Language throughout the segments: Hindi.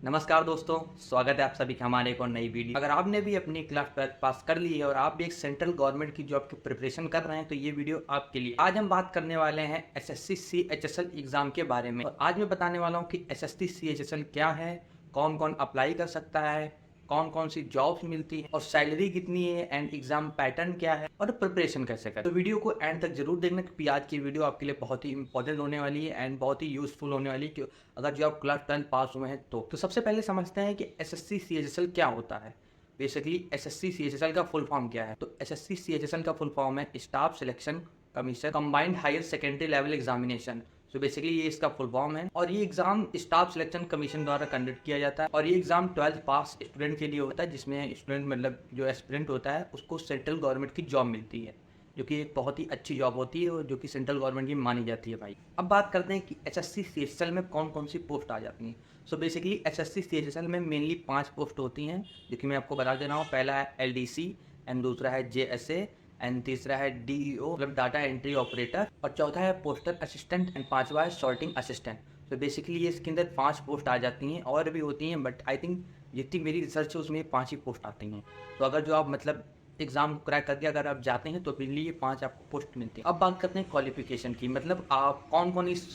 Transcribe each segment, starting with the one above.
नमस्कार दोस्तों, स्वागत है आप सभी का हमारे एक और नई वीडियो। अगर आपने भी अपनी क्लास 12 पास कर ली है और आप भी एक सेंट्रल गवर्नमेंट की जॉब की प्रिपरेशन कर रहे हैं तो ये वीडियो आपके लिए। आज हम बात करने वाले हैं एसएससी सीएचएसएल एग्जाम के बारे में और आज मैं बताने वाला हूँ कि एसएससी सीएचएसएल क्या है, कौन कौन अप्लाई कर सकता है, कौन कौन सी जॉब्स मिलती है और सैलरी कितनी है एंड एग्जाम पैटर्न क्या है और प्रिपरेशन कैसे करें। तो वीडियो को एंड तक जरूर देखना क्योंकि आज की वीडियो आपके लिए बहुत ही इंपॉर्टेंट होने वाली है एंड बहुत ही यूजफुल होने वाली है कि अगर जो आप क्लास 10 पास हुए हैं तो सबसे पहले समझते हैं कि एसएससी सीएचएसएल क्या होता है। बेसिकली एसएससी सीएचएसएल का फुल फॉर्म क्या है? तो एसएससी सीएचएसएल का फुल फॉर्म है staff selection commission combined higher secondary level examination. तो बेसिकली ये इसका फुल फॉर्म है और ये एग्जाम स्टाफ सिलेक्शन कमीशन द्वारा कंडक्ट किया जाता है और ये एग्जाम 12th पास स्टूडेंट के लिए होता है जिसमें स्टूडेंट मतलब जो एस्पिरेंट होता है उसको सेंट्रल गवर्नमेंट की जॉब मिलती है जो कि एक बहुत ही अच्छी जॉब होती है और जो कि सेंट्रल गवर्नमेंट की मानी जाती है भाई। अब बात करते हैं कि एसएससी सीएचएसएल में कौन कौन सी पोस्ट आ जाती हैं। सो बेसिकली एसएससी सीएचएसएल में मेनली 5 पोस्ट होती हैं जो कि मैं आपको बता दे रहा हूँ। पहला है एलडीसी एंड दूसरा है जेएसए एंड तीसरा है डीईओ मतलब डाटा एंट्री ऑपरेटर और चौथा है पोस्टल असिस्टेंट एंड पांचवा है सॉर्टिंग असिस्टेंट। तो बेसिकली ये इसके अंदर 5 पोस्ट आ जाती हैं और भी होती हैं बट आई थिंक जितनी मेरी रिसर्च है उसमें 5 ही पोस्ट आती हैं। तो अगर जो आप मतलब एग्जाम क्रैक करके अगर आप जाते हैं तो मेनली ये 5 आपको पोस्ट मिलती है। अब बात करते हैं क्वालिफिकेशन की, मतलब आप कौन कौन इस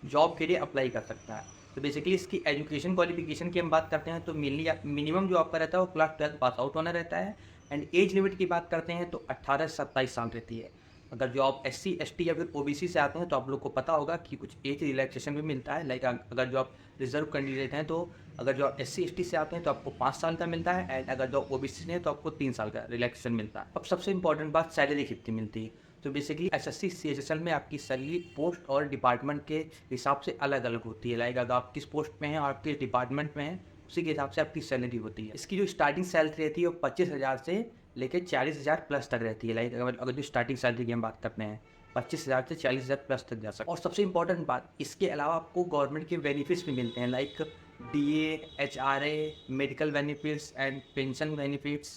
जॉब के लिए अप्लाई कर सकता है। तो बेसिकली इसकी एजुकेशन क्वालिफिकेशन की हम बात करते हैं तो मेनली मिनिमम जो आपका रहता है वो क्लास 12 पास आउट होना रहता है एंड एज लिमिट की बात करते हैं तो 18 से 27 साल रहती है। अगर जो आप SC ST या फिर OBC से आते हैं तो आप लोग को पता होगा कि कुछ एज रिलैक्सेशन भी मिलता है। लाइक अगर जो आप रिजर्व कैंडिडेट हैं तो अगर जो आप SC ST से आते हैं तो आपको 5 साल का मिलता है एंड अगर जो OBC से हैं तो आपको 3 साल का रिलैक्सेशन मिलता है। अब सबसे इंपॉर्टेंट बात सैलरी कितनी मिलती है। तो बेसिकली एसएससी सीएचएसएल में आपकी सैलरी पोस्ट और डिपार्टमेंट के हिसाब से अलग अलग होती है। लाइक अगर आप किस पोस्ट में हैं और आप किस डिपार्टमेंट में हैं उसी के हिसाब से आपकी सैलरी होती है। इसकी जो स्टार्टिंग सैलरी रहती है वो 25,000 से लेकर 40,000 प्लस तक रहती है। लाइक अगर जो स्टार्टिंग सैलरी की हम बात करते हैं 25,000 से 40,000 प्लस तक जा सकते। और सबसे इंपॉर्टेंट बात, इसके अलावा आपको गवर्नमेंट के बेनिफिट्स भी मिलते हैं like DA HRA medical benefits and pension benefits.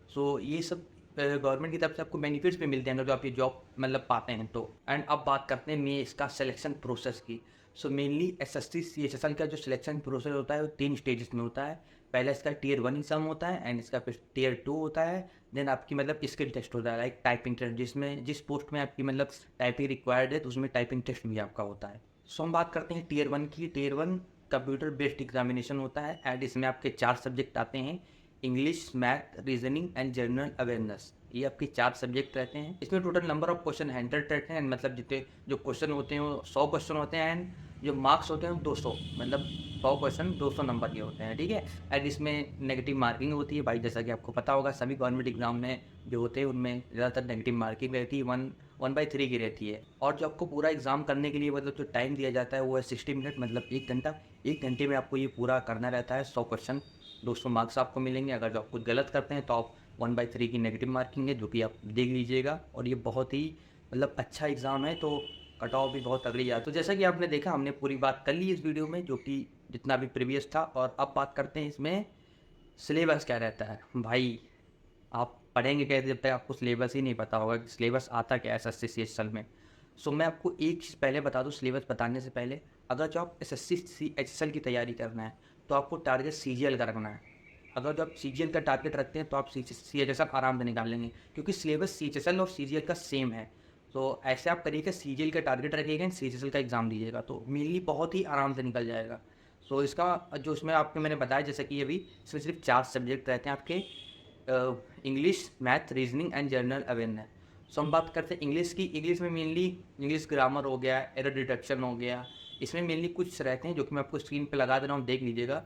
So ये सब गवर्नमेंट की तरफ से आपको बेनिफिट्स भी मिलते हैं अगर जो आप ये जॉब मतलब पाते हैं तो। एंड अब बात करते हैं मैं इसका सिलेक्शन प्रोसेस की। सो मेनली एसएससी सीएचएसएल का जो सिलेक्शन प्रोसेस होता है वो 3 स्टेजेस में होता है। पहला इसका Tier 1 एग्जाम होता है एंड इसका फिर Tier 2 होता है। देन आपकी मतलब स्किल टेस्ट होता है लाइक टाइपिंग टेस्ट, जिसमें जिस पोस्ट में आपकी मतलब टाइपिंग रिक्वायर्ड है तो उसमें टाइपिंग टेस्ट भी आपका होता है। सो हम बात करते हैं Tier 1 की। Tier 1 कंप्यूटर बेस्ड एग्जामिनेशन होता है एंड इसमें आपके 4 सब्जेक्ट आते हैं, English, math, reasoning and general awareness. ये आपके 4 सब्जेक्ट रहते हैं। इसमें टोटल नंबर ऑफ क्वेश्चन 100 रहते हैं मतलब जितने जो क्वेश्चन होते हैं वो 100 क्वेश्चन होते हैं एंड जो मार्क्स होते हैं 200 मतलब 100 क्वेश्चन 200 नंबर के होते हैं, ठीक है। एंड इसमें नेगेटिव मार्किंग होती है भाई, जैसा कि आपको पता होगा सभी गवर्नमेंट एग्जाम में जो होते हैं उनमें ज़्यादातर नेगेटिव मार्किंग रहती है, 1/3 की रहती है। और जो आपको पूरा एग्जाम करने के लिए मतलब जो टाइम दिया जाता है वो है 60 मिनट मतलब 1 घंटा। 1 घंटे में आपको ये पूरा करना रहता है। 100 क्वेश्चन 200 मार्क्स आपको मिलेंगे। अगर जो आप कुछ गलत करते हैं तो आप 1/3 की नेगेटिव मार्किंग है जो कि आप देख लीजिएगा। और ये बहुत ही मतलब अच्छा एग्ज़ाम है तो कट ऑफ भी बहुत तगड़ी है। तो जैसा कि आपने देखा हमने पूरी बात कर ली इस वीडियो में जो कि जितना भी प्रीवियस था। और अब बात करते हैं इसमें सिलेबस क्या रहता है। भाई आप पढ़ेंगे कैसे जब तक आपको सिलेबस ही नहीं पता होगा कि सिलेबस आता क्या है एसएससी सीएचएसएल में। सो मैं आपको एक चीज़ पहले बता दूं सिलेबस बताने से पहले, अगर जो आप एसएससी सीएचएसएल की तैयारी करना है तो आपको टारगेट सीजीएल का रखना है। अगर जो आप सीजीएल का टारगेट रखते हैं तो आप सीएचएसएल आराम से निकाल लेंगे क्योंकि सिलेबस सीएचएसएल और सीजीएल का सेम है। तो ऐसे आप करिएगा सीजीएल का टारगेट रखिएगा एंड सीएचएसएल का एग्ज़ाम दीजिएगा तो मेनली बहुत ही आराम से निकल जाएगा। सो इसका जो इसमें आपको मैंने बताया जैसे कि अभी इसमें सिर्फ 4 सब्जेक्ट रहते हैं आपके, English, math, reasoning and general awareness. So हम बात करते हैं इंग्लिश की। इंग्लिश में मेनली इंग्लिश ग्रामर हो गया, एरर डिटेक्शन हो गया, इसमें मेनली कुछ रहते हैं जो कि मैं आपको स्क्रीन पे लगा दे रहा हूँ, देख लीजिएगा।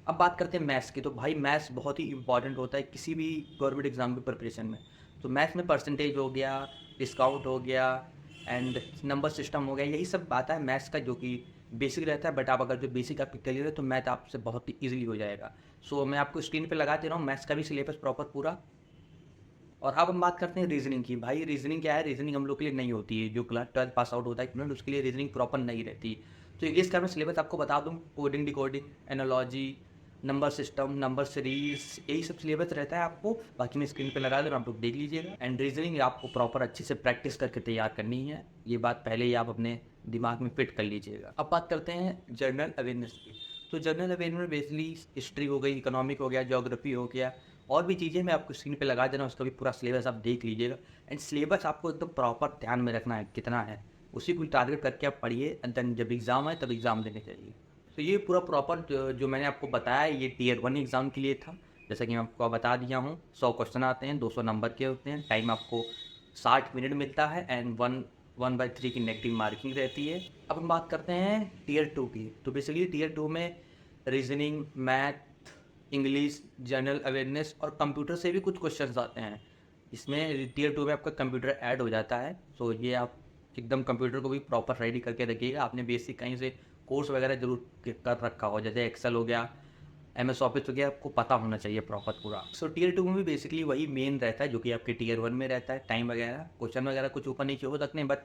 अब बात करते हैं मैथ्स की। तो भाई मैथ्स बहुत ही इंपॉर्टेंट होता है किसी भी गवर्नमेंट एग्जाम की प्रिपरेशन में। तो मैथ्स में परसेंटेज हो गया, डिस्काउंट हो गया एंड नंबर सिस्टम हो गया, यही सब आता है मैथ्स का जो कि बेसिक रहता है। बट आप अगर जो बेसिक आपकी क्लियर है तो मैथ आपसे बहुत ही ईजिली हो जाएगा। सो मैं आपको स्क्रीन पे लगा दे रहा हूँ मैथ्स का भी सिलेबस प्रॉपर पूरा। और अब हम बात करते हैं रीजनिंग की। भाई रीजनिंग क्या है, रीजनिंग हम लोग के लिए नहीं होती है। जो क्लास 12 पास आउट होता है स्टूडेंट उसके लिए रीजनिंग प्रॉपर नहीं रहती। तो इंग्लिश का मैं सिलेबस आपको बता दूँ, coding, decoding, analogy, number system, number series, यही सब सिलेबस रहता है आपको। बाकी मैं स्क्रीन पे लगा दे रहा हूँ, आप लोग देख लीजिएगा। एंड रीजनिंग आपको प्रॉपर अच्छे से प्रैक्टिस करके तैयार करनी है, ये बात पहले ही आप अपने दिमाग में फिट कर लीजिएगा। अब बात करते हैं जनरल अवेयरनेस की। तो जनरल अवेयरनेस में बेसिकली हिस्ट्री हो गई, इकोनॉमिक हो गया, ज्योग्राफी हो गया, और भी चीज़ें मैं आपको स्क्रीन पे लगा दे रहा हूँ, उसका भी पूरा सिलेबस आप देख लीजिएगा। एंड सिलेबस आपको एकदम प्रॉपर ध्यान में रखना है कितना है, उसी को टारगेट करके आप पढ़िए, एंड देन जब एग्ज़ाम आए तब एग्ज़ाम देने चाहिए। तो ये पूरा प्रॉपर जो मैंने आपको बताया ये टियर 1 एग्ज़ाम के लिए था। जैसा कि मैं आपको बता दिया हूँ, 100 क्वेश्चन आते हैं, 200 नंबर के होते हैं, टाइम आपको 60 मिनट मिलता है, एंड 1/3 की नेगेटिव मार्किंग रहती है। अब हम बात करते हैं टियर 2 की। तो बेसिकली टियर 2 में reasoning, math, English, general awareness और कंप्यूटर से भी कुछ क्वेश्चंस आते हैं। इसमें टियर 2 में आपका कंप्यूटर ऐड हो जाता है, तो ये आप एकदम कंप्यूटर को भी प्रॉपर रेडी करके रखिएगा। आपने बेसिक कहीं से कोर्स वगैरह जरूर कर रखा हो, जैसे एक्सेल हो गया, MS ऑफिस हो गया, आपको पता होना चाहिए प्रॉपर पूरा। सो टियर 2 में भी बेसिकली वही मेन रहता है जो कि आपके टियर 1 में रहता है। टाइम वगैरह, क्वेश्चन वगैरह कुछ ऊपर नीचे हो सकते हैं, बट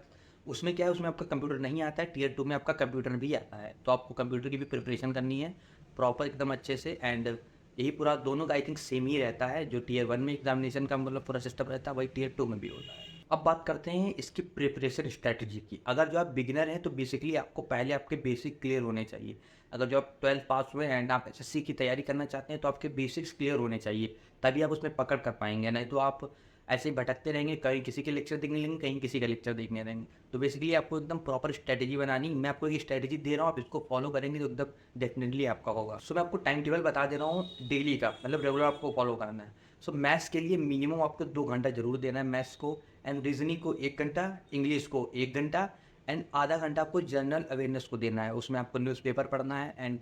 उसमें क्या है, उसमें आपका कंप्यूटर नहीं आता है। टियर 2 में आपका कंप्यूटर भी आता है, तो आपको कंप्यूटर की भी प्रिपरेशन करनी है प्रॉपर एकदम अच्छे से। एंड यही पूरा दोनों का आई थिंक सेम ही रहता है, जो टियर 1 में एग्जामिनेशन का मतलब पूरा सिस्टम रहता है, वही टियर 2 में भी होता है। अब बात करते हैं इसकी प्रिपरेशन स्ट्रैटेजी की। अगर जो आप बिगिनर हैं तो बेसिकली आपको पहले आपके बेसिक क्लियर होने चाहिए। अगर जो आप 12th पास हुए एंड आप SSC की तैयारी करना चाहते हैं तो आपके बेसिक्स क्लियर होने चाहिए, तभी आप उसमें पकड़ कर पाएंगे। नहीं तो आप ऐसे ही भटकते रहेंगे, कहीं किसी के लेक्चर देखने लेंगे, कहीं किसी का लेक्चर देखने रहेंगे। तो बेसिकली आपको एकदम प्रॉपर स्ट्रैटेजी बनानी। मैं आपको एक स्ट्रैटेजी दे रहा हूँ, आप इसको फॉलो करेंगे तो एकदम डेफिनेटली आपका होगा। सो मैं आपको टाइम टेबल बता दे रहा हूँ डेली का, मतलब रेगुलर आपको फॉलो करना है। सो मैथ्स के लिए मिनिमम आपको 2 घंटा जरूर देना है मैथ्स को, एंड रीजनिंग को 1 घंटा, इंग्लिश को 1 घंटा, एंड आधा घंटा आपको जनरल अवेयरनेस को देना है। उसमें आपको न्यूज़पेपर पढ़ना है, एंड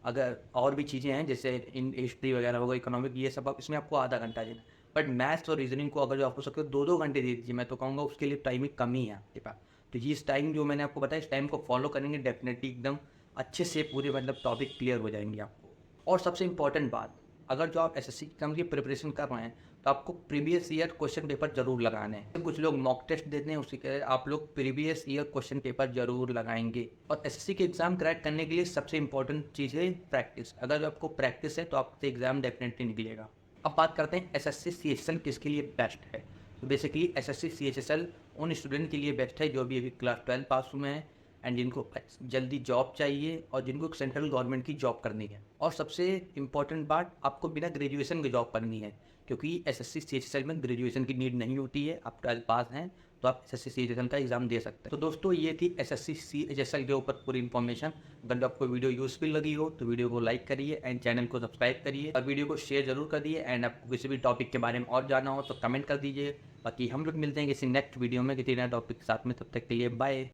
अगर और भी चीज़ें हैं जैसे इन हिस्ट्री वगैरह होगा, इकोनॉमिक, ये सब आप इसमें आपको आधा घंटा देना। बट मैथ्स और रीजनिंग को अगर जो आप हो सकते हो 2-2 घंटे दे दीजिए, मैं तो कहूँगा उसके लिए टाइमिंग कमी है आपके पास। तो ये इस टाइम जो मैंने आपको बताया, इस टाइम को फॉलो करेंगे डेफिनेटली एकदम अच्छे से पूरे मतलब टॉपिक क्लियर हो जाएंगे आपको। और सबसे इंपॉर्टेंट बात, अगर जो आप SSC एग्जाम की प्रिपरेशन कर रहे हैं तो आपको प्रीवियस ईयर क्वेश्चन पेपर जरूर लगाने हैं। कुछ लोग मॉक टेस्ट देते हैं, उसी के आप लोग प्रीवियस ईयर क्वेश्चन पेपर जरूर लगाएंगे। और SSC के एग्जाम क्रैक करने के लिए सबसे इंपॉर्टेंट चीज़ है प्रैक्टिस। अगर आपको प्रैक्टिस है तो आपसे एग्जाम डेफिनेटली निकलेगा। अब बात करते हैं SSC CHSL किसके लिए बेस्ट है। तो बेसिकली SSC CHSL उन स्टूडेंट के लिए बेस्ट है जो भी अभी क्लास 12 पास हुए हैं एंड जिनको जल्दी जॉब चाहिए और जिनको सेंट्रल गवर्नमेंट की जॉब करनी है। और सबसे इम्पॉर्टेंट बात, आपको बिना ग्रेजुएशन की जॉब करनी है, क्योंकि SSC CHSL में ग्रेजुएशन की नीड नहीं होती है। आप 12 पास हैं तो आप SSC CHSL का एग्जाम दे सकते हैं। तो दोस्तों ये थी SSC CHSL के ऊपर पूरी इन्फॉर्मेशन। अगर आपको वीडियो यूजफुल लगी हो तो वीडियो को लाइक करिए एंड चैनल को सब्सक्राइब करिए और वीडियो को शेयर जरूर करिए। एंड आपको किसी भी टॉपिक के बारे में और जानना हो तो कमेंट कर दीजिए। बाकी हम लोग मिलते हैं किसी नेक्स्ट वीडियो में किसी नए टॉपिक के साथ में, तब तक के लिए बाय।